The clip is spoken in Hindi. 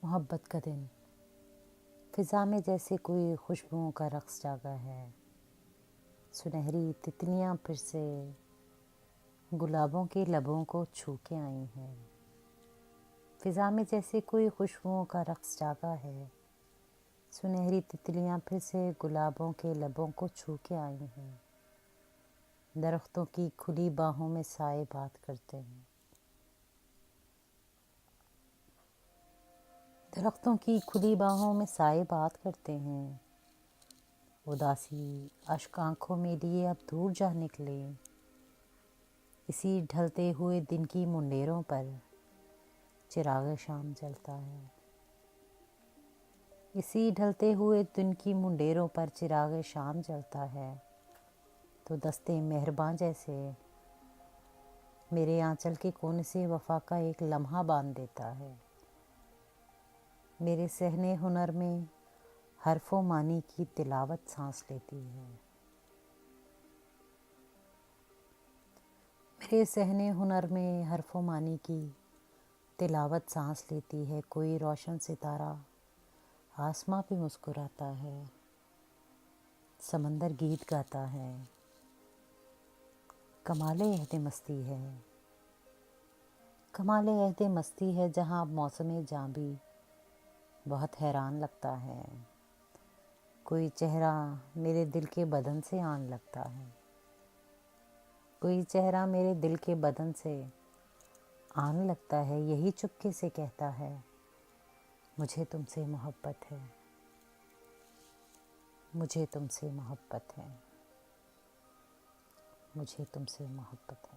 मोहब्बत का दिन फिज़ा में जैसे कोई खुशबुओं का रक़्स जागा है। सुनहरी तितलियां फिर से गुलाबों के लबों को छू के आई हैं। फिज़ा में जैसे कोई खुशबुओं का रक़्स जागा है। सुनहरी तितलियां फिर से गुलाबों के लबों को छू के आई हैं। दरख्तों की खुली बाहों में साए बात करते हैं। दरख्तों की खुली बाहों में साए बात करते हैं। उदासी अश्क आँखों में लिए अब दूर जा निकले। इसी ढलते हुए दिन की मुंडेरों पर चिराग शाम जलता है। इसी ढलते हुए दिन की मुंडेरों पर चिराग शाम जलता है। तो दस्ते मेहरबान जैसे मेरे आंचल के कोने से वफा का एक लम्हा बांध देता है। मेरे सहने हुनर में हरफों मानी की तिलावत सांस लेती है। मेरे सहने हुनर में हरफों मानी की तिलावत सांस लेती है। कोई रोशन सितारा आसमां पे मुस्कुराता है। समंदर गीत गाता है। कमाले अहद मस्ती है। कमाले अहद मस्ती है जहाँ अब मौसम जां भी बहुत हैरान लगता है। कोई चेहरा मेरे दिल के बदन से आन लगता है। कोई चेहरा मेरे दिल के बदन से आन लगता है। यही चुपके से कहता है मुझे तुमसे मोहब्बत है। मुझे तुमसे मोहब्बत है। मुझे तुमसे मोहब्बत है।